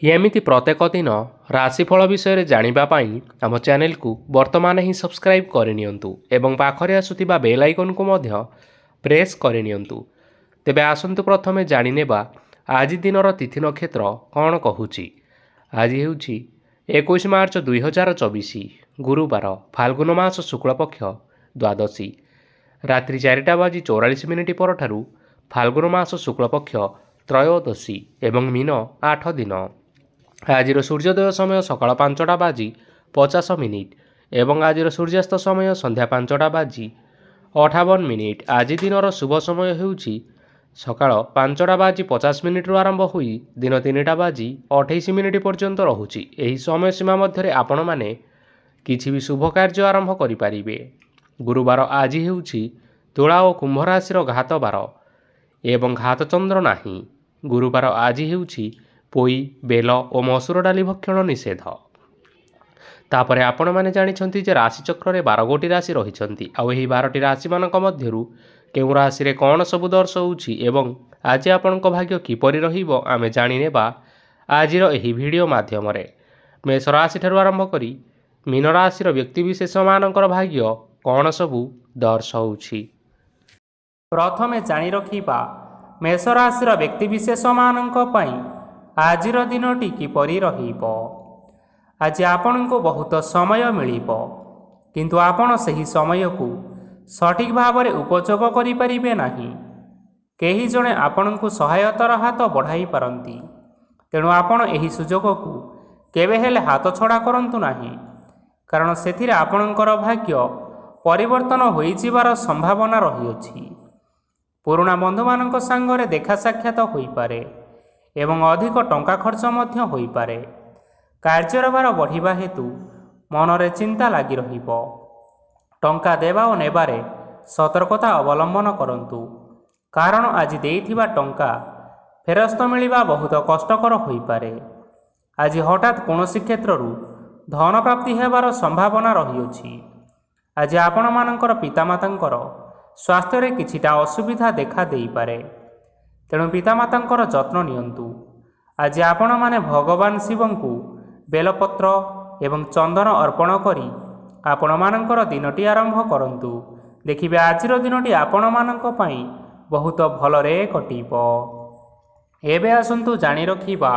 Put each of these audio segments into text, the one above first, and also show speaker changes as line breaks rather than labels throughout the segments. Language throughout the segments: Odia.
ଏମିତି ପ୍ରତ୍ୟେକ ଦିନ ରାଶିଫଳ ବିଷୟରେ ଜାଣିବା ପାଇଁ ଆମ ଚ୍ୟାନେଲକୁ ବର୍ତ୍ତମାନ ହିଁ ସବସ୍କ୍ରାଇବ୍ କରିନିଅନ୍ତୁ ଏବଂ ପାଖରେ ଆସୁଥିବା ବେଲ୍ ଆଇକନକୁ ମଧ୍ୟ ପ୍ରେସ୍ କରିନିଅନ୍ତୁ। ତେବେ ଆସନ୍ତୁ ପ୍ରଥମେ ଜାଣିନେବା ଆଜି ଦିନର ତିଥି ନକ୍ଷତ୍ର କ'ଣ କହୁଛି। ଆଜି ହେଉଛି 21 ମାର୍ଚ୍ଚ 2024 ଗୁରୁବାର, ଫାଲ୍ଗୁନ ମାସ ଶୁକ୍ଳପକ୍ଷ ଦ୍ୱାଦଶୀ, ରାତ୍ରି 4:44 ପରଠାରୁ ଫାଲ୍ଗୁନ ମାସ ଶୁକ୍ଳପକ୍ଷ ତ୍ରୟୋଦଶୀ ଏବଂ ମୀନ 8 ଦିନ। ଆଜିର ସୂର୍ଯ୍ୟୋଦୟ ସମୟ ସକାଳ 5:50 ଏବଂ ଆଜିର ସୂର୍ଯ୍ୟାସ୍ତ ସମୟ ସନ୍ଧ୍ୟା 5:58। ଆଜି ଦିନର ଶୁଭ ସମୟ ହେଉଛି ସକାଳ 5:50ରୁ ଆରମ୍ଭ ହୋଇ ଦିନ 3:28 ପର୍ଯ୍ୟନ୍ତ ରହୁଛି। ଏହି ସମୟ ସୀମା ମଧ୍ୟରେ ଆପଣମାନେ କିଛି ବି ଶୁଭ କାର୍ଯ୍ୟ ଆରମ୍ଭ କରିପାରିବେ। ଗୁରୁବାର ଆଜି ହେଉଛି ତୁଳା ଓ କୁମ୍ଭ ରାଶିର ଘାତ ବାର ଏବଂ ଘାତ ଚନ୍ଦ୍ର ନାହିଁ। ଗୁରୁବାର ଆଜି ହେଉଛି ପୋଇ, ବେଲ ଓ ମସୁର ଡାଲି ଭକ୍ଷଣ ନିଷେଧ। ତାପରେ ଆପଣମାନେ ଜାଣିଛନ୍ତି ଯେ ରାଶିଚକ୍ରରେ 12ଗୋଟି ରାଶି ରହିଛନ୍ତି। ଆଉ ଏହି 12ଟି ରାଶିମାନଙ୍କ ମଧ୍ୟରୁ କେଉଁ ରାଶିରେ କ'ଣ ସବୁ ଦର୍ଶାଉଛି ଏବଂ ଆଜି ଆପଣଙ୍କ ଭାଗ୍ୟ କିପରି ରହିବ ଆମେ ଜାଣିନେବା ଆଜିର ଏହି ଭିଡ଼ିଓ ମାଧ୍ୟମରେ। ମେଷ ରାଶିଠାରୁ ଆରମ୍ଭ କରି ମୀନ ରାଶିର ବ୍ୟକ୍ତିବିଶେଷମାନଙ୍କର ଭାଗ୍ୟ କ'ଣ ସବୁ ଦର୍ଶାଉଛି। ପ୍ରଥମେ ଜାଣି ରଖିବା ମେଷ ରାଶିର ବ୍ୟକ୍ତିବିଶେଷମାନଙ୍କ ପାଇଁ ଆଜିର ଦିନଟି କିପରି ରହିବ। ଆଜି ଆପଣଙ୍କୁ ବହୁତ ସମୟ ମିଳିବ, କିନ୍ତୁ ଆପଣ ସେହି ସମୟକୁ ସଠିକ୍ ଭାବରେ ଉପଯୋଗ କରିପାରିବେ ନାହିଁ। କେହି ଜଣେ ଆପଣଙ୍କୁ ସହାୟତାର ହାତ ବଢ଼ାଇ ପାରନ୍ତି, ତେଣୁ ଆପଣ ଏହି ସୁଯୋଗକୁ କେବେ ହେଲେ ହାତଛଡ଼ା କରନ୍ତୁ ନାହିଁ, କାରଣ ସେଥିରେ ଆପଣଙ୍କର ଭାଗ୍ୟ ପରିବର୍ତ୍ତନ ହୋଇଯିବାର ସମ୍ଭାବନା ରହିଅଛି। ପୁରୁଣା ବନ୍ଧୁମାନଙ୍କ ସାଙ୍ଗରେ ଦେଖା ସାକ୍ଷାତ ହୋଇପାରେ ଏବଂ ଅଧିକ ଟଙ୍କା ଖର୍ଚ୍ଚ ମଧ୍ୟ ହୋଇପାରେ। କାର୍ଯ୍ୟର ଭାର ବଢ଼ିବା ହେତୁ ମନରେ ଚିନ୍ତା ଲାଗି ରହିବ। ଟଙ୍କା ଦେବା ଓ ନେବାରେ ସତର୍କତା ଅବଲମ୍ବନ କରନ୍ତୁ, କାରଣ ଆଜି ଦେଇଥିବା ଟଙ୍କା ଫେରସ୍ତ ମିଳିବା ବହୁତ କଷ୍ଟକର ହୋଇପାରେ। ଆଜି ହଠାତ୍ କୌଣସି କ୍ଷେତ୍ରରୁ ଧନ ପ୍ରାପ୍ତି ହେବାର ସମ୍ଭାବନା ରହିଅଛି। ଆଜି ଆପଣମାନଙ୍କର ପିତାମାତାଙ୍କର ସ୍ୱାସ୍ଥ୍ୟରେ କିଛିଟା ଅସୁବିଧା ଦେଖା ଦେଇପାରେ, ତେଣୁ ପିତାମାତାଙ୍କର ଯତ୍ନ ନିଅନ୍ତୁ। ଆଜି ଆପଣମାନେ ଭଗବାନ ଶିବଙ୍କୁ ବେଲପତ୍ର ଏବଂ ଚନ୍ଦନ ଅର୍ପଣ କରି ଆପଣମାନଙ୍କର ଦିନଟି ଆରମ୍ଭ କରନ୍ତୁ। ଦେଖିବେ ଆଜିର ଦିନଟି ଆପଣମାନଙ୍କ ପାଇଁ ବହୁତ ଭଲରେ କଟିବ। ଏବେ ଆସନ୍ତୁ ଜାଣି ରଖିବା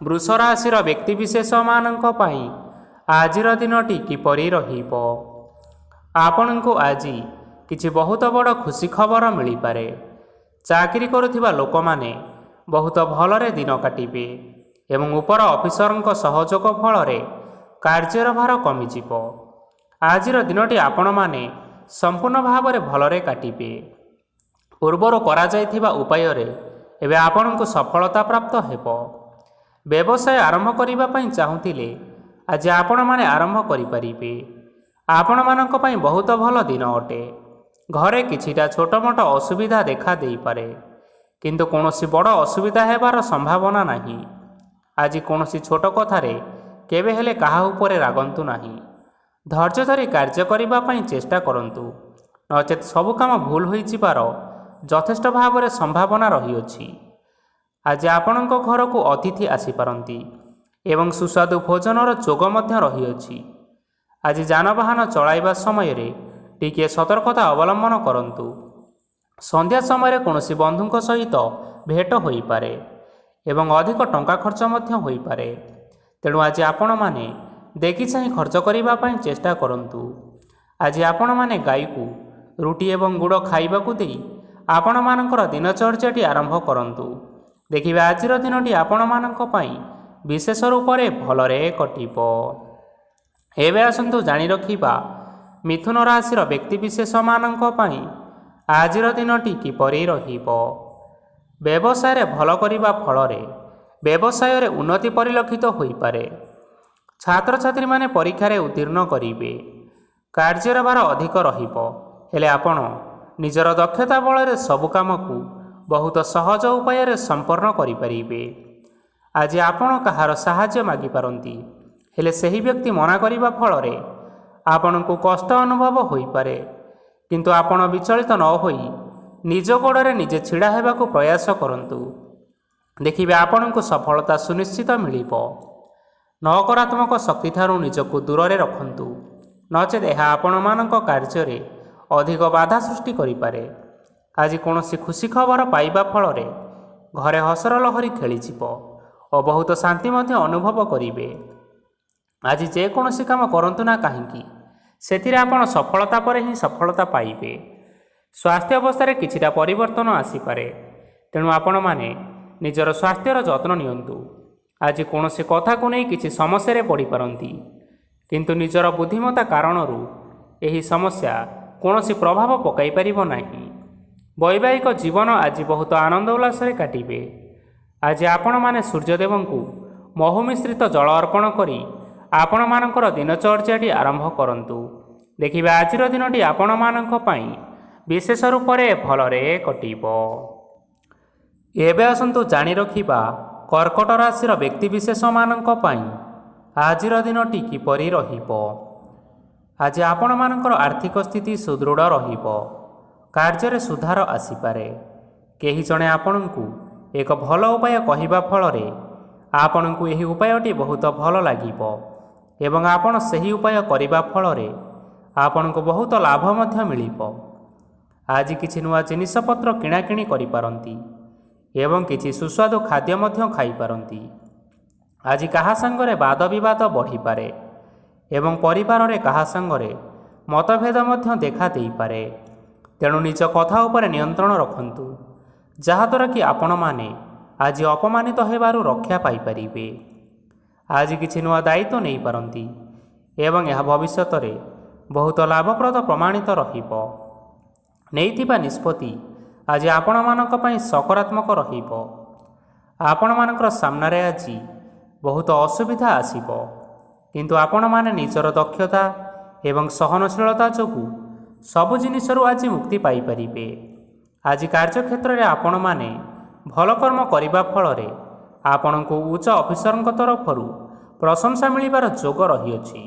ବୃଷ ରାଶିର ବ୍ୟକ୍ତିବିଶେଷମାନଙ୍କ ପାଇଁ ଆଜିର ଦିନଟି କିପରି ରହିବ। ଆପଣଙ୍କୁ ଆଜି କିଛି ବହୁତ ବଡ଼ ଖୁସି ଖବର ମିଳିପାରେ। ଚାକିରି କରୁଥିବା ଲୋକମାନେ ବହୁତ ଭଲରେ ଦିନ କାଟିବେ ଏବଂ ଉପର ଅଫିସରଙ୍କ ସହଯୋଗ ଫଳରେ କାର୍ଯ୍ୟର ଭାର କମିଯିବ। ଆଜିର ଦିନଟି ଆପଣମାନେ ସମ୍ପୂର୍ଣ୍ଣ ଭାବରେ ଭଲରେ କାଟିବେ। ପୂର୍ବରୁ କରାଯାଇଥିବା ଉପାୟରେ ଏବେ ଆପଣଙ୍କୁ ସଫଳତା ପ୍ରାପ୍ତ ହେବ। ବ୍ୟବସାୟ ଆରମ୍ଭ କରିବା ପାଇଁ ଚାହୁଁଥିଲେ ଆଜି ଆପଣମାନେ ଆରମ୍ଭ କରିପାରିବେ। ଆପଣମାନଙ୍କ ପାଇଁ ବହୁତ ଭଲ ଦିନ ଅଟେ। ଘରେ କିଛିଟା ଛୋଟମୋଟ ଅସୁବିଧା ଦେଖା ଦେଇପାରେ, କିନ୍ତୁ କୌଣସି ବଡ଼ ଅସୁବିଧା ହେବାର ସମ୍ଭାବନା ନାହିଁ। ଆଜି କୌଣସି ଛୋଟ କଥାରେ କେବେ ହେଲେ କାହା ଉପରେ ରାଗନ୍ତୁ ନାହିଁ। ଧୈର୍ଯ୍ୟ ଧରି କାର୍ଯ୍ୟ କରିବା ପାଇଁ ଚେଷ୍ଟା କରନ୍ତୁ, ନଚେତ୍ ସବୁ କାମ ଭୁଲ ହୋଇଯିବାର ଯଥେଷ୍ଟ ଭାବରେ ସମ୍ଭାବନା ରହିଅଛି। ଆଜି ଆପଣଙ୍କ ଘରକୁ ଅତିଥି ଆସିପାରନ୍ତି ଏବଂ ସୁସ୍ୱାଦୁ ଭୋଜନର ଯୋଗ ମଧ୍ୟ ରହିଅଛି। ଆଜି ଯାନବାହନ ଚଳାଇବା ସମୟରେ ଟିକିଏ ସତର୍କତା ଅବଲମ୍ବନ କରନ୍ତୁ। ସନ୍ଧ୍ୟା ସମୟରେ କୌଣସି ବନ୍ଧୁଙ୍କ ସହିତ ଭେଟ ହୋଇପାରେ ଏବଂ ଅଧିକ ଟଙ୍କା ଖର୍ଚ୍ଚ ମଧ୍ୟ ହୋଇପାରେ, ତେଣୁ ଆଜି ଆପଣମାନେ ଦେଖି ଚାହିଁ ଖର୍ଚ୍ଚ କରିବା ପାଇଁ ଚେଷ୍ଟା କରନ୍ତୁ। ଆଜି ଆପଣମାନେ ଗାଈକୁ ରୁଟି ଏବଂ ଗୁଡ଼ ଖାଇବାକୁ ଦେଇ ଆପଣମାନଙ୍କର ଦିନଚର୍ଯ୍ୟାଟି ଆରମ୍ଭ କରନ୍ତୁ। ଦେଖିବେ ଆଜିର ଦିନଟି ଆପଣମାନଙ୍କ ପାଇଁ ବିଶେଷ ରୂପରେ ଭଲରେ କଟିବ। ଏବେ ଆସନ୍ତୁ ଜାଣି ରଖିବା ମିଥୁନ ରାଶିର ବ୍ୟକ୍ତିବିଶେଷମାନଙ୍କ ପାଇଁ ଆଜିର ଦିନଟି କିପରି ରହିବ। ବ୍ୟବସାୟରେ ଭଲ କରିବା ଫଳରେ ବ୍ୟବସାୟରେ ଉନ୍ନତି ପରିଲକ୍ଷିତ ହୋଇପାରେ। ଛାତ୍ରଛାତ୍ରୀମାନେ ପରୀକ୍ଷାରେ ଉତ୍ତୀର୍ଣ୍ଣ କରିବେ। କାର୍ଯ୍ୟର ଭାର ଅଧିକ ରହିବ, ହେଲେ ଆପଣ ନିଜର ଦକ୍ଷତା ବଳରେ ସବୁ କାମକୁ ବହୁତ ସହଜ ଉପାୟରେ ସମ୍ପନ୍ନ କରିପାରିବେ। ଆଜି ଆପଣ କାହାର ସାହାଯ୍ୟ ମାଗିପାରନ୍ତି, ହେଲେ ସେହି ବ୍ୟକ୍ତି ମନା କରିବା ଫଳରେ ଆପଣଙ୍କୁ କଷ୍ଟ ଅନୁଭବ ହୋଇପାରେ, କିନ୍ତୁ ଆପଣ ବିଚଳିତ ନ ହୋଇ ନିଜ ଗୋଡ଼ରେ ନିଜେ ଛିଡ଼ା ହେବାକୁ ପ୍ରୟାସ କରନ୍ତୁ। ଦେଖିବେ ଆପଣଙ୍କୁ ସଫଳତା ସୁନିଶ୍ଚିତ ମିଳିବ। ନକାରାତ୍ମକ ଶକ୍ତିଠାରୁ ନିଜକୁ ଦୂରରେ ରଖନ୍ତୁ, ନଚେତ୍ ଏହା ଆପଣମାନଙ୍କ କାର୍ଯ୍ୟରେ ଅଧିକ ବାଧା ସୃଷ୍ଟି କରିପାରେ। ଆଜି କୌଣସି ଖୁସି ଖବର ପାଇବା ଫଳରେ ଘରେ ହସର ଲହରୀ ଖେଳିଯିବ ଓ ବହୁତ ଶାନ୍ତି ମଧ୍ୟ ଅନୁଭବ କରିବେ। ଆଜି ଯେକୌଣସି କାମ କରନ୍ତୁ ନା କାହିଁକି, ସେଥିରେ ଆପଣ ସଫଳତା ପରେ ହିଁ ସଫଳତା ପାଇବେ। ସ୍ୱାସ୍ଥ୍ୟ ଅବସ୍ଥାରେ କିଛିଟା ପରିବର୍ତ୍ତନ ଆସିପାରେ, ତେଣୁ ଆପଣମାନେ ନିଜର ସ୍ୱାସ୍ଥ୍ୟର ଯତ୍ନ ନିଅନ୍ତୁ। ଆଜି କୌଣସି କଥାକୁ ନେଇ କିଛି ସମସ୍ୟାରେ ପଡ଼ିପାରନ୍ତି, କିନ୍ତୁ ନିଜର ବୁଦ୍ଧିମତ୍ତା କାରଣରୁ ଏହି ସମସ୍ୟା କୌଣସି ପ୍ରଭାବ ପକାଇପାରିବ ନାହିଁ। ବୈବାହିକ ଜୀବନ ଆଜି ବହୁତ ଆନନ୍ଦ ଉଲ୍ଲାସରେ କାଟିବେ। ଆଜି ଆପଣମାନେ ସୂର୍ଯ୍ୟଦେବଙ୍କୁ ମହୁ ମିଶ୍ରିତ ଜଳ ଅର୍ପଣ କରି ଆପଣମାନଙ୍କର ଦିନଚର୍ଯ୍ୟାଟି ଆରମ୍ଭ କରନ୍ତୁ। ଦେଖିବେ ଆଜିର ଦିନଟି ଆପଣମାନଙ୍କ ପାଇଁ ବିଶେଷ ରୂପରେ ଭଲରେ କଟିବ। ଏବେ ଆସନ୍ତୁ ଜାଣି ରଖିବା କର୍କଟ ରାଶିର ବ୍ୟକ୍ତିବିଶେଷମାନଙ୍କ ପାଇଁ ଆଜିର ଦିନଟି କିପରି ରହିବ। ଆଜି ଆପଣମାନଙ୍କର ଆର୍ଥିକ ସ୍ଥିତି ସୁଦୃଢ଼ ରହିବ। କାର୍ଯ୍ୟରେ ସୁଧାର ଆସିପାରେ। କେହି ଜଣେ ଆପଣଙ୍କୁ ଏକ ଭଲ ଉପାୟ କହିବା ଫଳରେ ଆପଣଙ୍କୁ ଏହି ଉପାୟଟି ବହୁତ ଭଲ ଲାଗିବ ଏବଂ ଆପଣ ସେହି ଉପାୟ କରିବା ଫଳରେ ଆପଣଙ୍କୁ ବହୁତ ଲାଭ ମଧ୍ୟ ମିଳିବ। ଆଜି କିଛି ନୂଆ ଜିନିଷପତ୍ର କିଣାକିଣି କରିପାରନ୍ତି ଏବଂ କିଛି ସୁସ୍ୱାଦୁ ଖାଦ୍ୟ ମଧ୍ୟ ଖାଇପାରନ୍ତି। ଆଜି କାହା ସାଙ୍ଗରେ ବାଦ ବିବାଦ ବଢ଼ିପାରେ ଏବଂ ପରିବାରରେ କାହା ସାଙ୍ଗରେ ମତଭେଦ ମଧ୍ୟ ଦେଖା ଦେଇପାରେ। ତେଣୁ ନିଜ କଥା ଉପରେ ନିୟନ୍ତ୍ରଣ ରଖନ୍ତୁ, ଯାହାଦ୍ୱାରା କି ଆପଣମାନେ ଆଜି ଅପମାନିତ ହେବାରୁ ରକ୍ଷା ପାଇପାରିବେ। ଆଜି କିଛି ନୂଆ ଦାୟିତ୍ୱ ନେଇପାରନ୍ତି ଏବଂ ଏହା ଭବିଷ୍ୟତରେ ବହୁତ ଲାଭପ୍ରଦ ପ୍ରମାଣିତ ରହିବ। ନେଇଥିବା ନିଷ୍ପତ୍ତି ଆଜି ଆପଣମାନଙ୍କ ପାଇଁ ସକାରାତ୍ମକ ରହିବ। ଆପଣମାନଙ୍କର ସାମ୍ନାରେ ଆଜି ବହୁତ ଅସୁବିଧା ଆସିବ, କିନ୍ତୁ ଆପଣମାନେ ନିଜର ଦକ୍ଷତା ଏବଂ ସହନଶୀଳତା ଯୋଗୁଁ ସବୁ ଜିନିଷରୁ ଆଜି ମୁକ୍ତି ପାଇପାରିବେ। ଆଜି କାର୍ଯ୍ୟକ୍ଷେତ୍ରରେ ଆପଣମାନେ ଭଲ କର୍ମ କରିବା ଫଳରେ ଆପଣଙ୍କୁ ଉଚ୍ଚ ଅଫିସରଙ୍କ ତରଫରୁ ପ୍ରଶଂସା ମିଳିବାର ଯୋଗ ରହିଅଛି।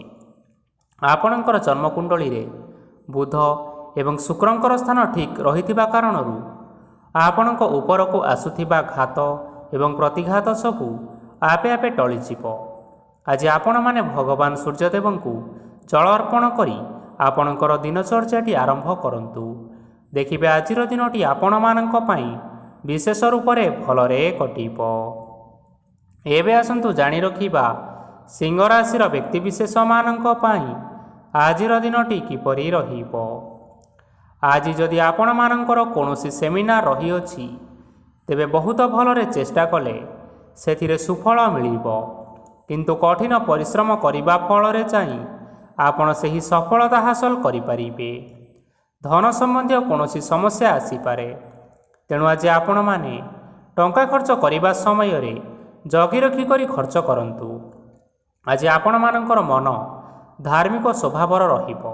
ଆପଣଙ୍କର ଜନ୍ମକୁଣ୍ଡଳୀରେ ବୁଧ ଏବଂ ଶୁକ୍ରଙ୍କର ସ୍ଥାନ ଠିକ୍ ରହିଥିବା କାରଣରୁ ଆପଣଙ୍କ ଉପରକୁ ଆସୁଥିବା ଘାତ ଏବଂ ପ୍ରତିଘାତ ସବୁ ଆପେ ଆପେ ଟଳିଯିବ। ଆଜି ଆପଣମାନେ ଭଗବାନ ସୂର୍ଯ୍ୟଦେବଙ୍କୁ ଜଳ ଅର୍ପଣ କରି ଆପଣଙ୍କର ଦିନଚର୍ଯ୍ୟାଟି ଆରମ୍ଭ କରନ୍ତୁ। ଦେଖିବେ ଆଜିର ଦିନଟି ଆପଣମାନଙ୍କ ପାଇଁ ବିଶେଷ ରୂପରେ ଭଲରେ କଟିବ। ଏବେ ଆସନ୍ତୁ ଜାଣି ରଖିବା ସିଂହ ରାଶିର ବ୍ୟକ୍ତିବିଶେଷମାନଙ୍କ ପାଇଁ ଆଜିର ଦିନଟି କିପରି ରହିବ। ଆଜି ଯଦି ଆପଣମାନଙ୍କର କୌଣସି ସେମିନାର ରହିଅଛି, ତେବେ ବହୁତ ଭଲରେ ଚେଷ୍ଟା କଲେ ସେଥିରେ ସୁଫଳ ମିଳିବ, କିନ୍ତୁ କଠିନ ପରିଶ୍ରମ କରିବା ଫଳରେ ଯାଇ ଆପଣ ସେହି ସଫଳତା ହାସଲ କରିପାରିବେ। ଧନ ସମ୍ବନ୍ଧୀୟ କୌଣସି ସମସ୍ୟା ଆସିପାରେ, ତେଣୁ ଆଜି ଆପଣମାନେ ଟଙ୍କା ଖର୍ଚ୍ଚ କରିବା ସମୟରେ ଜଗି ରଖି କରି ଖର୍ଚ୍ଚ କରନ୍ତୁ। ଆଜି ଆପଣମାନଙ୍କର ମନ ଧାର୍ମିକ ସ୍ୱଭାବର ରହିବ,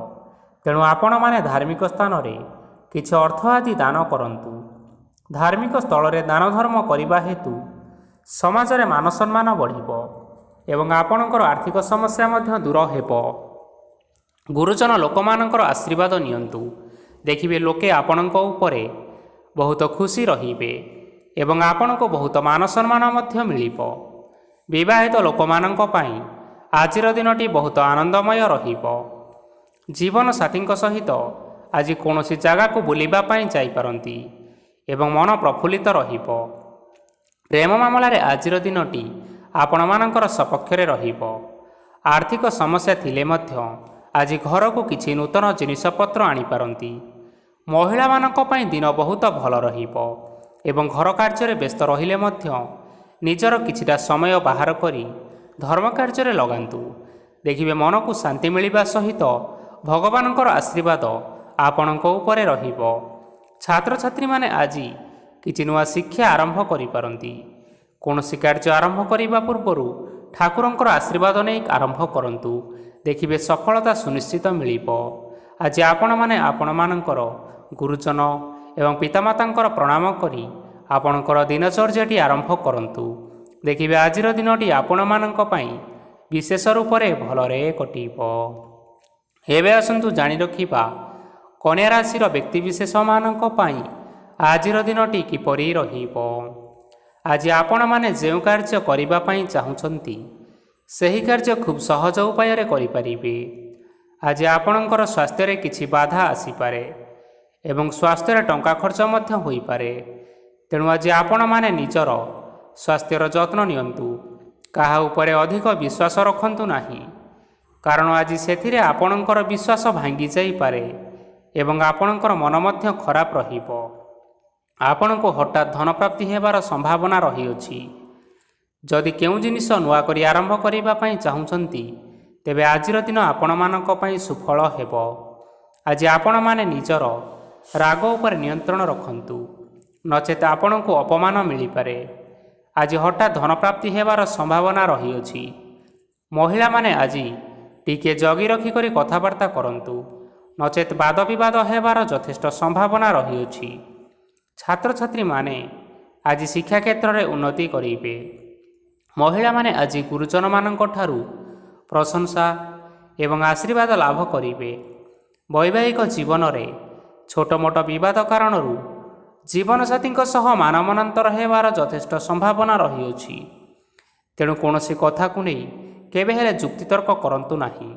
ତେଣୁ ଆପଣମାନେ ଧାର୍ମିକ ସ୍ଥାନରେ କିଛି ଅର୍ଥ ଆଦି ଦାନ କରନ୍ତୁ। ଧାର୍ମିକ ସ୍ଥଳରେ ଦାନ ଧର୍ମ କରିବା ହେତୁ ସମାଜରେ ମାନ ସମ୍ମାନ ବଢ଼ିବ ଏବଂ ଆପଣଙ୍କର ଆର୍ଥିକ ସମସ୍ୟା ମଧ୍ୟ ଦୂର ହେବ। ଗୁରୁଜନ ଲୋକମାନଙ୍କର ଆଶୀର୍ବାଦ ନିଅନ୍ତୁ। ଦେଖିବେ ଲୋକେ ଆପଣଙ୍କ ଉପରେ ବହୁତ ଖୁସି ରହିବେ ଏବଂ ଆପଣଙ୍କୁ ବହୁତ ମାନ ସମ୍ମାନ ମଧ୍ୟ ମିଳିବ। ବିବାହିତ ଲୋକମାନଙ୍କ ପାଇଁ ଆଜିର ଦିନଟି ବହୁତ ଆନନ୍ଦମୟ ରହିବ। ଜୀବନସାଥୀଙ୍କ ସହିତ ଆଜି କୌଣସି ଜାଗାକୁ ବୁଲିବା ପାଇଁ ଯାଇପାରନ୍ତି ଏବଂ ମନ ପ୍ରଫୁଲ୍ଲିତ ରହିବ। ପ୍ରେମ ମାମଲାରେ ଆଜିର ଦିନଟି ଆପଣମାନଙ୍କର ସପକ୍ଷରେ ରହିବ। ଆର୍ଥିକ ସମସ୍ୟା ଥିଲେ ମଧ୍ୟ ଆଜି ଘରକୁ କିଛି ନୂତନ ଜିନିଷପତ୍ର ଆଣିପାରନ୍ତି। ମହିଳାମାନଙ୍କ ପାଇଁ ଦିନ ବହୁତ ଭଲ ରହିବ ଏବଂ ଘର କାର୍ଯ୍ୟରେ ବ୍ୟସ୍ତ ରହିଲେ ମଧ୍ୟ ନିଜର କିଛିଟା ସମୟ ବାହାର କରି ଧର୍ମ କାର୍ଯ୍ୟରେ ଲଗାନ୍ତୁ। ଦେଖିବେ ମନକୁ ଶାନ୍ତି ମିଳିବା ସହିତ ଭଗବାନଙ୍କର ଆଶୀର୍ବାଦ ଆପଣଙ୍କ ଉପରେ ରହିବ। ଛାତ୍ରଛାତ୍ରୀମାନେ ଆଜି କିଛି ନୂଆ ଶିକ୍ଷା ଆରମ୍ଭ କରିପାରନ୍ତି। କୌଣସି କାର୍ଯ୍ୟ ଆରମ୍ଭ କରିବା ପୂର୍ବରୁ ଠାକୁରଙ୍କର ଆଶୀର୍ବାଦ ନେଇ ଆରମ୍ଭ କରନ୍ତୁ। ଦେଖିବେ ସଫଳତା ସୁନିଶ୍ଚିତ ମିଳିବ। ଆଜି ଆପଣମାନେ ଆପଣମାନଙ୍କର ଗୁରୁଜନ ଏବଂ ପିତାମାତାଙ୍କର ପ୍ରଣାମ କରି ଆପଣଙ୍କର ଦିନଚର୍ଯ୍ୟାଟି ଆରମ୍ଭ କରନ୍ତୁ। ଦେଖିବେ ଆଜିର ଦିନଟି ଆପଣମାନଙ୍କ ପାଇଁ ବିଶେଷ ରୂପରେ ଭଲରେ କଟିବ। ଏବେ ଆସନ୍ତୁ ଜାଣି ରଖିବା କନ୍ୟା ରାଶିର ବ୍ୟକ୍ତିବିଶେଷମାନଙ୍କ ପାଇଁ ଆଜିର ଦିନଟି କିପରି ରହିବ। ଆଜି ଆପଣମାନେ ଯେଉଁ କାର୍ଯ୍ୟ କରିବା ପାଇଁ ଚାହୁଁଛନ୍ତି ସେହି କାର୍ଯ୍ୟ ଖୁବ୍ ସହଜ ଉପାୟରେ କରିପାରିବେ। ଆଜି ଆପଣଙ୍କର ସ୍ୱାସ୍ଥ୍ୟରେ କିଛି ବାଧା ଆସିପାରେ ଏବଂ ସ୍ୱାସ୍ଥ୍ୟରେ ଟଙ୍କା ଖର୍ଚ୍ଚ ମଧ୍ୟ ହୋଇପାରେ। ତେଣୁ ଆଜି ଆପଣମାନେ ନିଜର ସ୍ୱାସ୍ଥ୍ୟର ଯତ୍ନ ନିଅନ୍ତୁ। କାହା ଉପରେ ଅଧିକ ବିଶ୍ୱାସ ରଖନ୍ତୁ ନାହିଁ, କାରଣ ଆଜି ସେଥିରେ ଆପଣଙ୍କର ବିଶ୍ୱାସ ଭାଙ୍ଗି ଯାଇପାରେ ଏବଂ ଆପଣଙ୍କର ମନ ମଧ୍ୟ ଖରାପ ରହିବ। ଆପଣଙ୍କୁ ହଠାତ୍ ଧନପ୍ରାପ୍ତି ହେବାର ସମ୍ଭାବନା ରହିଅଛି। ଯଦି କେଉଁ ଜିନିଷ ନୂଆ କରି ଆରମ୍ଭ କରିବା ପାଇଁ ଚାହୁଁଛନ୍ତି, ତେବେ ଆଜିର ଦିନ ଆପଣମାନଙ୍କ ପାଇଁ ସୁଫଳ ହେବ। ଆଜି ଆପଣମାନେ ନିଜର ରାଗ ଉପରେ ନିୟନ୍ତ୍ରଣ ରଖନ୍ତୁ, ନଚେତ୍ ଆପଣଙ୍କୁ ଅପମାନ ମିଳିପାରେ। ଆଜି ହଠାତ୍ ଧନପ୍ରାପ୍ତି ହେବାର ସମ୍ଭାବନା ରହିଅଛି। ମହିଳାମାନେ ଆଜି ଟିକିଏ ଜଗି ରଖିକରି କଥାବାର୍ତ୍ତା କରନ୍ତୁ, ନଚେତ୍ ବାଦବିବାଦ ହେବାର ଯଥେଷ୍ଟ ସମ୍ଭାବନା ରହିଅଛି। ଛାତ୍ରଛାତ୍ରୀମାନେ ଆଜି ଶିକ୍ଷା କ୍ଷେତ୍ରରେ ଉନ୍ନତି କରିବେ। ମହିଳାମାନେ ଆଜି ଗୁରୁଜନମାନଙ୍କ ଠାରୁ ପ୍ରଶଂସା ଏବଂ ଆଶୀର୍ବାଦ ଲାଭ କରିବେ। ବୈବାହିକ ଜୀବନରେ ଛୋଟ ମୋଟ ବିବାଦ କାରଣରୁ ଜୀବନସାଥୀଙ୍କ ସହ ମାନମନାନ୍ତର ହେବାର ଯଥେଷ୍ଟ ସମ୍ଭାବନା ରହିଅଛି। ତେଣୁ କୌଣସି କଥାକୁ ନେଇ କେବେ ହେଲେ ଯୁକ୍ତିତର୍କ କରନ୍ତୁ ନାହିଁ।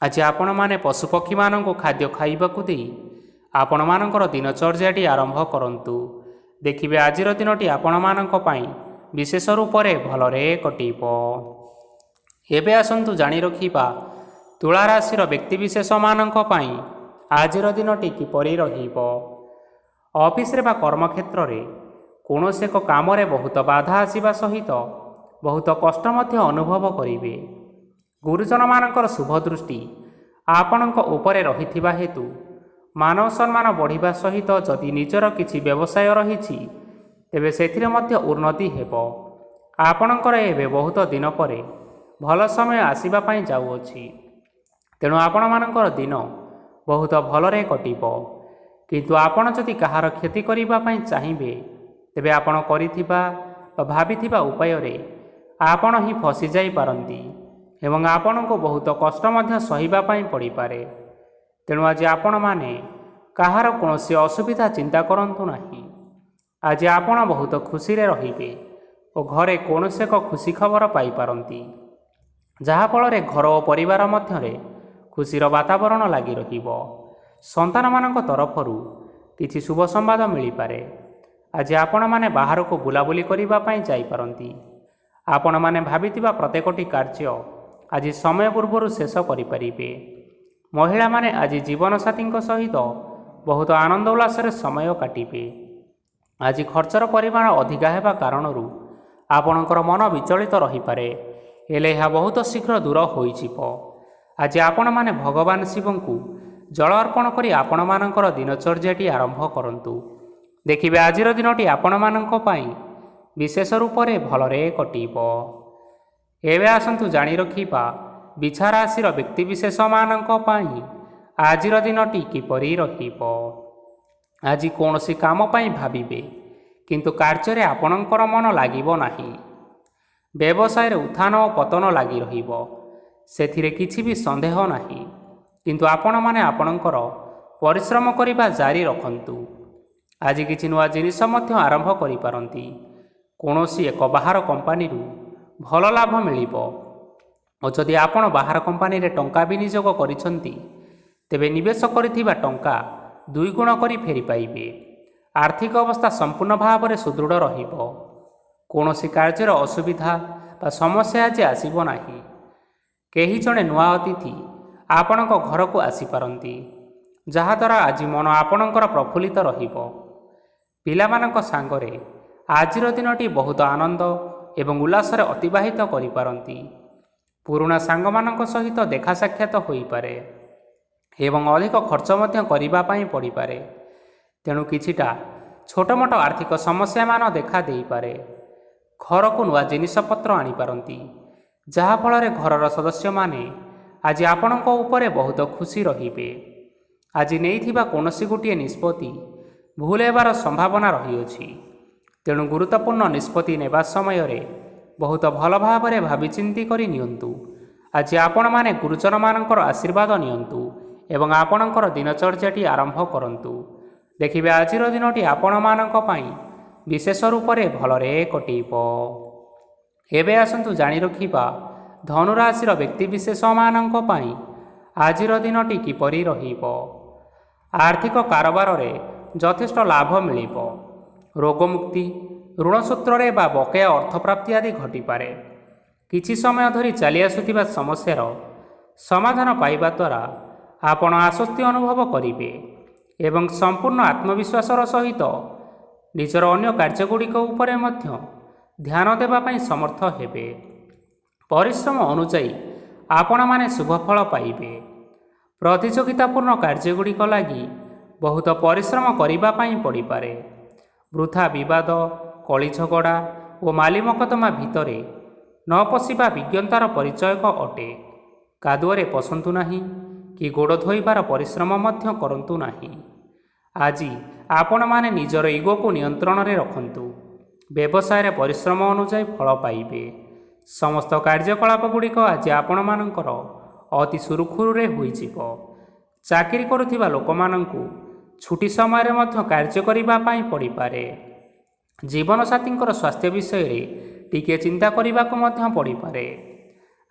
ଆଜି ଆପଣମାନେ ପଶୁପକ୍ଷୀମାନଙ୍କୁ ଖାଦ୍ୟ ଖାଇବାକୁ ଦେଇ ଆପଣମାନଙ୍କର ଦିନଚର୍ଯ୍ୟାଟି ଆରମ୍ଭ କରନ୍ତୁ। ଦେଖିବେ ଆଜିର ଦିନଟି ଆପଣମାନଙ୍କ ପାଇଁ ବିଶେଷ ରୂପରେ ଭଲରେ କଟିବ। ଏବେ ଆସନ୍ତୁ ଜାଣି ରଖିବା ତୁଳା ରାଶିର ବ୍ୟକ୍ତିବିଶେଷମାନଙ୍କ ପାଇଁ ଆଜିର ଦିନଟି କିପରି ରହିବ। ଅଫିସରେ ବା କର୍ମକ୍ଷେତ୍ରରେ କୌଣସି ଏକ କାମରେ ବହୁତ ବାଧା ଆସିବା ସହିତ ବହୁତ କଷ୍ଟ ମଧ୍ୟ ଅନୁଭବ କରିବେ। ଗୁରୁଜନମାନଙ୍କର ଶୁଭ ଦୃଷ୍ଟି ଆପଣଙ୍କ ଉପରେ ରହିଥିବା ହେତୁ ମାନବ ସମ୍ମାନ ବଢ଼ିବା ସହିତ ଯଦି ନିଜର କିଛି ବ୍ୟବସାୟ ରହିଛି, ତେବେ ସେଥିରେ ମଧ୍ୟ ଉନ୍ନତି ହେବ। ଆପଣଙ୍କର ଏବେ ବହୁତ ଦିନ ପରେ ଭଲ ସମୟ ଆସିବା ପାଇଁ ଯାଉଅଛି। ତେଣୁ ଆପଣମାନଙ୍କର ଦିନ ବହୁତ ଭଲରେ କଟିବ। କିନ୍ତୁ ଆପଣ ଯଦି କାହାର କ୍ଷତି କରିବା ପାଇଁ ଚାହିଁବେ, ତେବେ ଆପଣ କରିଥିବା ବା ଭାବିଥିବା ଉପାୟରେ ଆପଣ ହିଁ ଫସିଯାଇପାରନ୍ତି ଏବଂ ଆପଣଙ୍କୁ ବହୁତ କଷ୍ଟ ମଧ୍ୟ ସହିବା ପାଇଁ ପଡ଼ିପାରେ। ତେଣୁ ଆଜି ଆପଣମାନେ କାହାର କୌଣସି ଅସୁବିଧା ଚିନ୍ତା କରନ୍ତୁ ନାହିଁ। ଆଜି ଆପଣ ବହୁତ ଖୁସିରେ ରହିବେ ଓ ଘରେ କୌଣସି ଏକ ଖୁସି ଖବର ପାଇପାରନ୍ତି, ଯାହାଫଳରେ ଘର ଓ ପରିବାର ମଧ୍ୟରେ ଖୁସିର ବାତାବରଣ ଲାଗି ରହିବ। ସନ୍ତାନମାନଙ୍କ ତରଫରୁ କିଛି ଶୁଭ ସମ୍ବାଦ ମିଳିପାରେ। ଆଜି ଆପଣମାନେ ବାହାରକୁ ବୁଲାବୁଲି କରିବା ପାଇଁ ଯାଇପାରନ୍ତି। ଆପଣମାନେ ଭାବିଥିବା ପ୍ରତ୍ୟେକଟି କାର୍ଯ୍ୟ ଆଜି ସମୟ ପୂର୍ବରୁ ଶେଷ କରିପାରିବେ। ମହିଳାମାନେ ଆଜି ଜୀବନସାଥୀଙ୍କ ସହିତ ବହୁତ ଆନନ୍ଦ ଉଲ୍ଲାସରେ ସମୟ କାଟିବେ। ଆଜି ଖର୍ଚ୍ଚର ପରିମାଣ ଅଧିକା ହେବା କାରଣରୁ ଆପଣଙ୍କର ମନ ବିଚଳିତ ରହିପାରେ, ହେଲେ ଏହା ବହୁତ ଶୀଘ୍ର ଦୂର ହୋଇଯିବ। ଆଜି ଆପଣମାନେ ଭଗବାନ ଶିବଙ୍କୁ ଜଳ ଅର୍ପଣ କରି ଆପଣମାନଙ୍କର ଦିନଚର୍ଯ୍ୟାଟି ଆରମ୍ଭ କରନ୍ତୁ। ଦେଖିବେ ଆଜିର ଦିନଟି ଆପଣମାନଙ୍କ ପାଇଁ ବିଶେଷ ରୂପରେ ଭଲରେ କଟିବ। ଏବେ ଆସନ୍ତୁ ଜାଣି ରଖିବା ବିଛା ରାଶିର ବ୍ୟକ୍ତିବିଶେଷମାନଙ୍କ ପାଇଁ ଆଜିର ଦିନଟି କିପରି ରହିବ। ଆଜି କୌଣସି କାମ ପାଇଁ ଭାବିବେ, କିନ୍ତୁ କାର୍ଯ୍ୟରେ ଆପଣଙ୍କର ମନ ଲାଗିବ ନାହିଁ। ବ୍ୟବସାୟରେ ଉତ୍ଥାନ ଓ ପତନ ଲାଗି ରହିବ, ସେଥିରେ କିଛି ବି ସନ୍ଦେହ ନାହିଁ। କିନ୍ତୁ ଆପଣମାନେ ଆପଣଙ୍କର ପରିଶ୍ରମ କରିବା ଜାରି ରଖନ୍ତୁ। ଆଜି କିଛି ନୂଆ ଜିନିଷ ମଧ୍ୟ ଆରମ୍ଭ କରିପାରନ୍ତି। କୌଣସି ଏକ ବାହାର କମ୍ପାନୀରୁ ଭଲ ଲାଭ ମିଳିବ ଓ ଯଦି ଆପଣ ବାହାର କମ୍ପାନୀରେ ଟଙ୍କା ବିନିଯୋଗ କରିଛନ୍ତି, ତେବେ ନିବେଶ କରିଥିବା ଟଙ୍କା ଦୁଇଗୁଣ କରି ଫେରି ପାଇବେ। ଆର୍ଥିକ ଅବସ୍ଥା ସମ୍ପୂର୍ଣ୍ଣ ଭାବରେ ସୁଦୃଢ଼ ରହିବ। କୌଣସି କାର୍ଯ୍ୟର ଅସୁବିଧା ବା ସମସ୍ୟା ଆଜି ଆସିବ ନାହିଁ। କେହି ଜଣେ ନୂଆ ଅତିଥି ଆପଣଙ୍କ ଘରକୁ ଆସିପାରନ୍ତି, ଯାହାଦ୍ୱାରା ଆଜି ମନ ଆପଣଙ୍କର ପ୍ରଫୁଲ୍ଲିତ ରହିବ। ପିଲାମାନଙ୍କ ସାଙ୍ଗରେ ଆଜିର ଦିନଟି ବହୁତ ଆନନ୍ଦ ଏବଂ ଉଲ୍ଲାସରେ ଅତିବାହିତ କରିପାରନ୍ତି। ପୁରୁଣା ସାଙ୍ଗମାନଙ୍କ ସହିତ ଦେଖା ସାକ୍ଷାତ ହୋଇପାରେ ଏବଂ ଅଧିକ ଖର୍ଚ୍ଚ ମଧ୍ୟ କରିବା ପାଇଁ ପଡ଼ିପାରେ। ତେଣୁ କିଛିଟା ଛୋଟମୋଟ ଆର୍ଥିକ ସମସ୍ୟାମାନ ଦେଖା ଦେଇପାରେ। ଘରକୁ ନୂଆ ଜିନିଷପତ୍ର ଆଣିପାରନ୍ତି, ଯାହାଫଳରେ ଘରର ସଦସ୍ୟମାନେ ଆଜି ଆପଣଙ୍କ ଉପରେ ବହୁତ ଖୁସି ରହିବେ। ଆଜି ନେଇଥିବା କୌଣସି ଗୋଟିଏ ନିଷ୍ପତ୍ତି ଭୁଲ ହେବାର ସମ୍ଭାବନା ରହିଅଛି। ତେଣୁ ଗୁରୁତ୍ୱପୂର୍ଣ୍ଣ ନିଷ୍ପତ୍ତି ନେବା ସମୟରେ ବହୁତ ଭଲ ଭାବରେ ଭାବିଚିନ୍ତି କରି ନିଅନ୍ତୁ। ଆଜି ଆପଣମାନେ ଗୁରୁଜନମାନଙ୍କର ଆଶୀର୍ବାଦ ନିଅନ୍ତୁ ଏବଂ ଆପଣଙ୍କର ଦିନଚର୍ଯ୍ୟାଟି ଆରମ୍ଭ କରନ୍ତୁ। ଦେଖିବେ ଆଜିର ଦିନଟି ଆପଣମାନଙ୍କ ପାଇଁ
ବିଶେଷ ରୂପରେ ଭଲରେ କଟିବ। ଏବେ ଆସନ୍ତୁ ଜାଣି ରଖିବା ଧନୁରାଶିର ବ୍ୟକ୍ତିବିଶେଷମାନଙ୍କ ପାଇଁ ଆଜିର ଦିନଟି କିପରି ରହିବ। ଆର୍ଥିକ କାରବାରରେ ଯଥେଷ୍ଟ ଲାଭ ମିଳିବ। ରୋଗମୁକ୍ତି, ଋଣ ସୂତ୍ରରେ ବା ବକେୟା ଅର୍ଥପ୍ରାପ୍ତି ଆଦି ଘଟିପାରେ। କିଛି ସମୟ ଧରି ଚାଲି ଆସୁଥିବା ସମସ୍ୟାର ସମାଧାନ ପାଇବା ଦ୍ୱାରା ଆପଣ ଆଶ୍ୱସ୍ତି ଅନୁଭବ କରିବେ ଏବଂ ସମ୍ପୂର୍ଣ୍ଣ ଆତ୍ମବିଶ୍ୱାସର ସହିତ ନିଜର ଅନ୍ୟ କାର୍ଯ୍ୟଗୁଡ଼ିକ ଉପରେ ମଧ୍ୟ ଧ୍ୟାନ ଦେବା ପାଇଁ ସମର୍ଥ ହେବେ। ପରିଶ୍ରମ ଅନୁଯାୟୀ ଆପଣମାନେ ଶୁଭଫଳ ପାଇବେ। ପ୍ରତିଯୋଗିତାପୂର୍ଣ୍ଣ କାର୍ଯ୍ୟଗୁଡ଼ିକ ଲାଗି ବହୁତ ପରିଶ୍ରମ କରିବା ପାଇଁ ପଡ଼ିପାରେ। ବୃଥା ବିବାଦ, କଳିଝଗଡ଼ା ଓ ମାଲି ମକଦ୍ଦମା ଭିତରେ ନ ପଶିବା ବିଜ୍ଞତାର ପରିଚୟକ ଅଟେ। କାଦୁଅରେ ପଶନ୍ତୁ ନାହିଁ କି ଗୋଡ଼ ଧୋଇବାର ପରିଶ୍ରମ ମଧ୍ୟ କରନ୍ତୁ ନାହିଁ। ଆଜି ଆପଣମାନେ ନିଜର ଇଗୋକୁ ନିୟନ୍ତ୍ରଣରେ ରଖନ୍ତୁ। ବ୍ୟବସାୟରେ ପରିଶ୍ରମ ଅନୁଯାୟୀ ଫଳ ପାଇବେ। ସମସ୍ତ କାର୍ଯ୍ୟକଳାପ ଗୁଡ଼ିକ ଆଜି ଆପଣମାନଙ୍କର ଅତି ସୁରୁଖୁରୁରେ ହୋଇଯିବ। ଚାକିରି କରୁଥିବା ଲୋକମାନଙ୍କୁ ଛୁଟି ସମୟରେ ମଧ୍ୟ କାର୍ଯ୍ୟ କରିବା ପାଇଁ ପଡ଼ିପାରେ। ଜୀବନସାଥୀଙ୍କର ସ୍ୱାସ୍ଥ୍ୟ ବିଷୟରେ ଟିକିଏ ଚିନ୍ତା କରିବାକୁ ମଧ୍ୟ ପଡ଼ିପାରେ।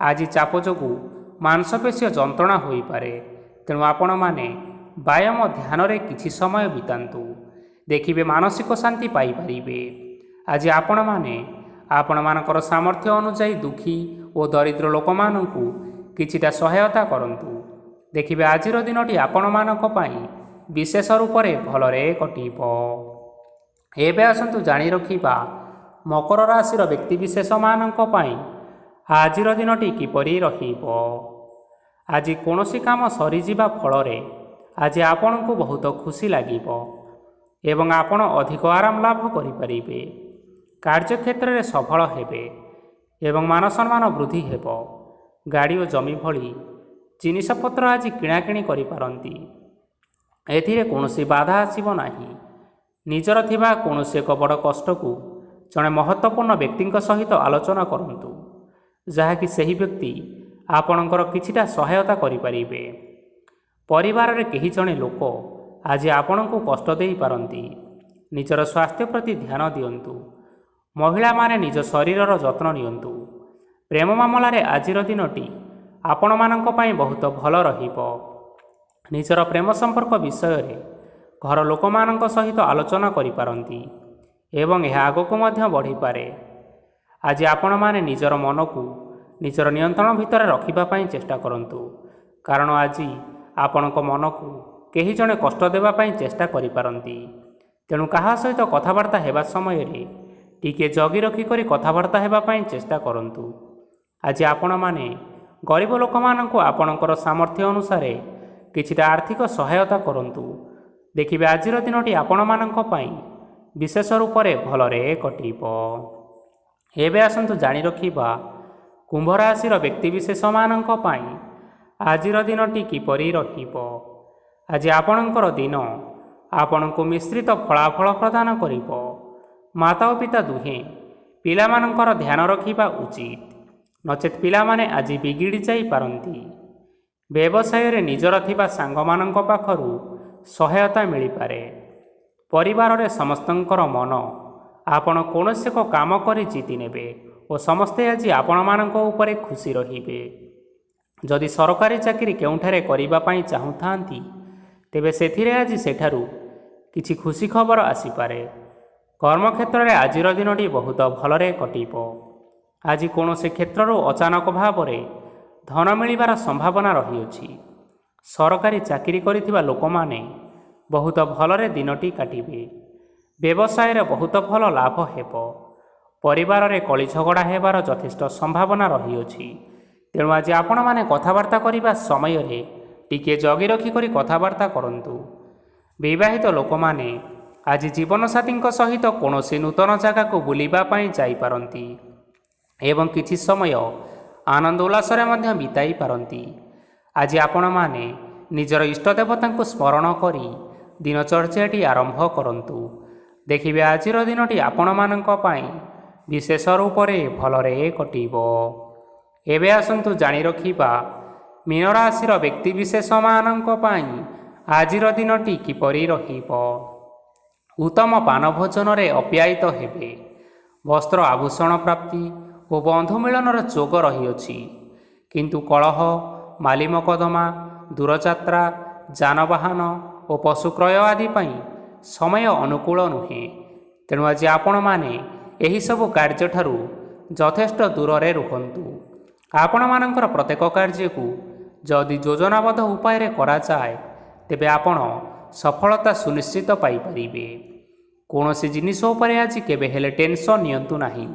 ଆଜି ଚାପ ଯୋଗୁଁ ମାଂସପେଶୀୟ ଯନ୍ତ୍ରଣା ହୋଇପାରେ, ତେଣୁ ଆପଣମାନେ ବ୍ୟାୟାମ ଧ୍ୟାନରେ କିଛି ସମୟ ବିତାନ୍ତୁ। ଦେଖିବେ ମାନସିକ ଶାନ୍ତି ପାଇପାରିବେ। ଆଜି ଆପଣମାନେ ଆପଣମାନଙ୍କର ସାମର୍ଥ୍ୟ ଅନୁଯାୟୀ ଦୁଃଖୀ ଓ ଦରିଦ୍ର ଲୋକମାନଙ୍କୁ କିଛିଟା ସହାୟତା କରନ୍ତୁ। ଦେଖିବେ ଆଜିର ଦିନଟି ଆପଣମାନଙ୍କ ପାଇଁ ବିଶେଷ ରୂପରେ ଭଲରେ କଟିବ। ଏବେ ଆସନ୍ତୁ ଜାଣି ରଖିବା ମକର ରାଶିର ବ୍ୟକ୍ତିବିଶେଷମାନଙ୍କ ପାଇଁ ଆଜିର ଦିନଟି କିପରି ରହିବ। ଆଜି କୌଣସି କାମ ସରିଯିବା ଫଳରେ ଆଜି ଆପଣଙ୍କୁ ବହୁତ ଖୁସି ଲାଗିବ ଏବଂ ଆପଣ ଅଧିକ ଆରାମ ଲାଭ କରିପାରିବେ। କାର୍ଯ୍ୟକ୍ଷେତ୍ରରେ ସଫଳ ହେବେ ଏବଂ ମାନସମ୍ମାନ ବୃଦ୍ଧି ହେବ। ଗାଡ଼ି ଓ ଜମି ଭଳି ଜିନିଷପତ୍ର ଆଜି କିଣାକିଣି କରିପାରନ୍ତି। ଏଥିରେ କୌଣସି ବାଧା ଆସିବ ନାହିଁ। ନିଜର ଥିବା କୌଣସି ଏକ ବଡ଼ କଷ୍ଟକୁ ଜଣେ ମହତ୍ତ୍ୱପୂର୍ଣ୍ଣ ବ୍ୟକ୍ତିଙ୍କ ସହିତ ଆଲୋଚନା କରନ୍ତୁ, ଯାହାକି ସେହି ବ୍ୟକ୍ତି ଆପଣଙ୍କର କିଛିଟା ସହାୟତା କରିପାରିବେ। ପରିବାରରେ କେହି ଜଣେ ଲୋକ ଆଜି ଆପଣଙ୍କୁ କଷ୍ଟ ଦେଇପାରନ୍ତି। ନିଜର ସ୍ୱାସ୍ଥ୍ୟ ପ୍ରତି ଧ୍ୟାନ ଦିଅନ୍ତୁ। ମହିଳାମାନେ ନିଜ ଶରୀରର ଯତ୍ନ ନିଅନ୍ତୁ। ପ୍ରେମ ମାମଲାରେ ଆଜିର ଦିନଟି ଆପଣମାନଙ୍କ ପାଇଁ ବହୁତ ଭଲ ରହିବ। ନିଜର ପ୍ରେମ ସମ୍ପର୍କ ବିଷୟରେ ଘର ଲୋକମାନଙ୍କ ସହିତ ଆଲୋଚନା କରିପାରନ୍ତି ଏବଂ ଏହା ଆଗକୁ ମଧ୍ୟ ବଢ଼ିପାରେ। ଆଜି ଆପଣମାନେ ନିଜର ମନକୁ ନିଜର ନିୟନ୍ତ୍ରଣ ଭିତରେ ରଖିବା ପାଇଁ ଚେଷ୍ଟା କରନ୍ତୁ, କାରଣ ଆଜି ଆପଣଙ୍କ ମନକୁ କେହି ଜଣେ କଷ୍ଟ ଦେବା ପାଇଁ ଚେଷ୍ଟା କରିପାରନ୍ତି। ତେଣୁ କାହା ସହିତ କଥାବାର୍ତ୍ତା ହେବା ସମୟରେ ଟିକିଏ ଜଗି ରଖିକରି କଥାବାର୍ତ୍ତା ହେବା ପାଇଁ ଚେଷ୍ଟା କରନ୍ତୁ। ଆଜି ଆପଣମାନେ ଗରିବ ଲୋକମାନଙ୍କୁ ଆପଣଙ୍କର ସାମର୍ଥ୍ୟ ଅନୁସାରେ କିଛିଟା ଆର୍ଥିକ ସହାୟତା କରନ୍ତୁ। ଦେଖିବେ ଆଜିର ଦିନଟି ଆପଣମାନଙ୍କ ପାଇଁ ବିଶେଷ ରୂପରେ ଭଲରେ କଟିବ। ଏବେ ଆସନ୍ତୁ ଜାଣି ରଖିବା କୁମ୍ଭ ରାଶିର ବ୍ୟକ୍ତିବିଶେଷମାନଙ୍କ ପାଇଁ ଆଜିର ଦିନଟି କିପରି ରହିବ। ଆଜି ଆପଣଙ୍କର ଦିନ ଆପଣଙ୍କୁ ମିଶ୍ରିତ ଫଳାଫଳ ପ୍ରଦାନ କରିବ। ମାତା ଓ ପିତା ଦୁହେଁ ପିଲାମାନଙ୍କର ଧ୍ୟାନ ରଖିବା ଉଚିତ, ନଚେତ୍ ପିଲାମାନେ ଆଜି ବିଗିଡ଼ି ଯାଇପାରନ୍ତି। ବ୍ୟବସାୟରେ ନିଜର ଥିବା ସାଙ୍ଗମାନଙ୍କ ପାଖରୁ ସହାୟତା ମିଳିପାରେ। ପରିବାରରେ ସମସ୍ତଙ୍କର ମନ ଆପଣ କୌଣସି ଏକ କାମ କରି ଜିତି ନେବେ ଓ ସମସ୍ତେ ଆଜି ଆପଣମାନଙ୍କ ଉପରେ ଖୁସି ରହିବେ। ଯଦି ସରକାରୀ ଚାକିରି କେଉଁଠାରେ କରିବା ପାଇଁ ଚାହୁଁଥାନ୍ତି, ତେବେ ସେଥିରେ ଆଜି ସେଠାରୁ କିଛି ଖୁସି ଖବର ଆସିପାରେ। କର୍ମକ୍ଷେତ୍ରରେ ଆଜିର ଦିନଟି ବହୁତ ଭଲରେ କଟିବ। ଆଜି କୌଣସି କ୍ଷେତ୍ରରୁ ଅଚାନକ ଭାବରେ ଧନ ମିଳିବାର ସମ୍ଭାବନା ରହିଅଛି। ସରକାରୀ ଚାକିରି କରିଥିବା ଲୋକମାନେ ବହୁତ ଭଲରେ ଦିନଟି କାଟିବେ। ବ୍ୟବସାୟରେ ବହୁତ ଭଲ ଲାଭ ହେବ। ପରିବାରରେ କଳିଝଗଡ଼ା ହେବାର ଯଥେଷ୍ଟ ସମ୍ଭାବନା ରହିଅଛି। ତେଣୁ ଆଜି ଆପଣମାନେ କଥାବାର୍ତ୍ତା କରିବା ସମୟରେ ଟିକିଏ ଜଗି ରଖିକରି କଥାବାର୍ତ୍ତା କରନ୍ତୁ। ବିବାହିତ ଲୋକମାନେ ଆଜି ଜୀବନସାଥୀଙ୍କ ସହିତ କୌଣସି ନୂତନ ଜାଗାକୁ ବୁଲିବା ପାଇଁ ଯାଇପାରନ୍ତି ଏବଂ କିଛି ସମୟ ଆନନ୍ଦ ଉଲ୍ଲାସରେ ମଧ୍ୟ ବିତାଇ ପାରନ୍ତି। ଆଜି ଆପଣମାନେ ନିଜର ଇଷ୍ଟଦେବତାଙ୍କୁ ସ୍ମରଣ କରି ଦିନଚର୍ଯ୍ୟାଟି ଆରମ୍ଭ କରନ୍ତୁ। ଦେଖିବେ ଆଜିର ଦିନଟି ଆପଣମାନଙ୍କ ପାଇଁ ବିଶେଷ ରୂପରେ ଭଲରେ କଟିବ। ଏବେ ଆସନ୍ତୁ ଜାଣି ରଖିବା ମୀନ ରାଶିର ବ୍ୟକ୍ତିବିଶେଷମାନଙ୍କ ପାଇଁ ଆଜିର ଦିନଟି କିପରି ରହିବ। ଉତ୍ତମ ପାନଭୋଜନରେ ଅପ୍ୟାୟିତ ହେବେ। ବସ୍ତ୍ର ଆଭୂଷଣ ପ୍ରାପ୍ତି ଓ ବନ୍ଧୁ ମିଳନର ଯୋଗ ରହିଅଛି। କିନ୍ତୁ କଳହ, ମାଲି ମକଦ୍ଦମା, ଦୂରଯାତ୍ରା, ଯାନବାହନ ଓ ପଶୁ କ୍ରୟ ଆଦି ପାଇଁ ସମୟ ଅନୁକୂଳ ନୁହେଁ। ତେଣୁ ଆଜି ଆପଣମାନେ ଏହିସବୁ କାର୍ଯ୍ୟଠାରୁ ଯଥେଷ୍ଟ ଦୂରରେ ରୁହନ୍ତୁ। ଆପଣମାନଙ୍କର ପ୍ରତ୍ୟେକ କାର୍ଯ୍ୟକୁ ଯଦି ଯୋଜନାବଦ୍ଧ ଉପାୟରେ କରାଯାଏ ତେବେ ଆପଣ ସଫଳତା ସୁନିଶ୍ଚିତ ପାଇପାରିବେ। କୌଣସି ଜିନିଷ ଉପରେ ଆଜି କେବେ ହେଲେ ଟେନସନ୍ ନିଅନ୍ତୁ ନାହିଁ।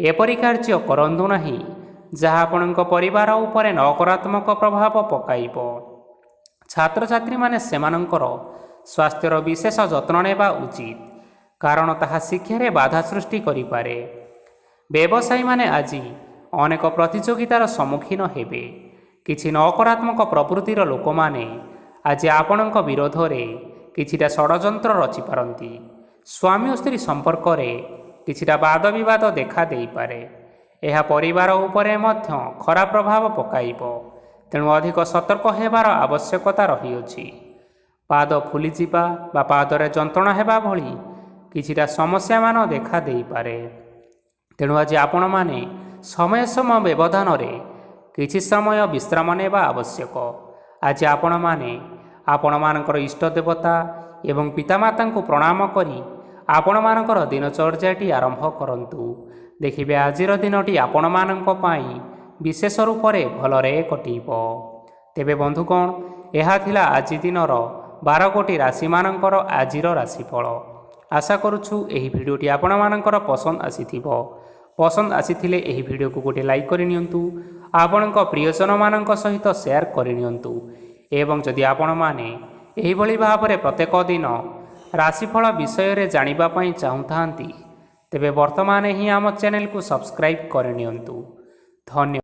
ଏପରି କାର୍ଯ୍ୟ କରନ୍ତୁ ନାହିଁ ଯାହା ଆପଣଙ୍କ ପରିବାର ଉପରେ ନକାରାତ୍ମକ ପ୍ରଭାବ ପକାଇବ। ଛାତ୍ରଛାତ୍ରୀମାନେ ସେମାନଙ୍କର ସ୍ୱାସ୍ଥ୍ୟର ବିଶେଷ ଯତ୍ନ ନେବା ଉଚିତ, କାରଣ ତାହା ଶିକ୍ଷାରେ ବାଧା ସୃଷ୍ଟି କରିପାରେ। ବ୍ୟବସାୟୀମାନେ ଆଜି ଅନେକ ପ୍ରତିଯୋଗିତାର ସମ୍ମୁଖୀନ ହେବେ। କିଛି ନକାରାତ୍ମକ ପ୍ରକୃତିର ଲୋକମାନେ ଆଜି ଆପଣଙ୍କ ବିରୋଧରେ କିଛିଟା ଷଡ଼ଯନ୍ତ୍ର ରଚିପାରନ୍ତି। ସ୍ୱାମୀ ଓ ସ୍ତ୍ରୀ ସମ୍ପର୍କରେ କିଛିଟା ବାଦ ବିବାଦ ଦେଖା ଦେଇପାରେ। ଏହା ପରିବାର ଉପରେ ମଧ୍ୟ ଖରାପ ପ୍ରଭାବ ପକାଇବ। ତେଣୁ ଅଧିକ ସତର୍କ ହେବାର ଆବଶ୍ୟକତା ରହିଅଛି। ପାଦ ଫୁଲିଯିବା ବା ପାଦରେ ଯନ୍ତ୍ରଣା ହେବା ଭଳି କିଛିଟା ସମସ୍ୟାମାନ ଦେଖା ଦେଇପାରେ। ତେଣୁ ଆଜି ଆପଣମାନେ ସମୟ ସମୟ ବ୍ୟବଧାନରେ କିଛି ସମୟ ବିଶ୍ରାମ ନେବା ଆବଶ୍ୟକ। ଆଜି ଆପଣମାନେ ଆପଣମାନଙ୍କର ଇଷ୍ଟ ଦେବତା ଏବଂ ପିତାମାତାଙ୍କୁ ପ୍ରଣାମ କରି ଆପଣମାନଙ୍କର ଦିନଚର୍ଯ୍ୟାଟି ଆରମ୍ଭ କରନ୍ତୁ। ଦେଖିବେ ଆଜିର ଦିନଟି ଆପଣମାନଙ୍କ ପାଇଁ ବିଶେଷ ରୂପରେ ଭଲରେ କଟିବ। ତେବେ ବନ୍ଧୁଗଣ, ଏହା ଥିଲା ଆଜି ଦିନର 12ଗୋଟି ରାଶିମାନଙ୍କର ଆଜିର ରାଶିଫଳ। ଆଶା କରୁଛୁ ଏହି ଭିଡ଼ିଓଟି ଆପଣମାନଙ୍କର ପସନ୍ଦ ଆସିଥିବ। ପସନ୍ଦ ଆସିଥିଲେ ଏହି ଭିଡ଼ିଓକୁ ଗୋଟିଏ ଲାଇକ୍ କରିନିଅନ୍ତୁ। ଆପଣଙ୍କ ପ୍ରିୟଜନମାନଙ୍କ ସହିତ ସେୟାର କରିନିଅନ୍ତୁ। ଏବଂ ଯଦି ଆପଣମାନେ ଏହିଭଳି ଭାବରେ ପ୍ରତ୍ୟେକ ଦିନ ରାଶିଫଳ ବିଷୟରେ ଜାଣିବା ପାଇଁ ଚାହୁଁଥାନ୍ତି ତେବେ ବର୍ତ୍ତମାନ ହିଁ ଆମ ଚ୍ୟାନେଲକୁ ସବସ୍କ୍ରାଇବ୍ କରିନିଅନ୍ତୁ। ଧନ୍ୟବାଦ।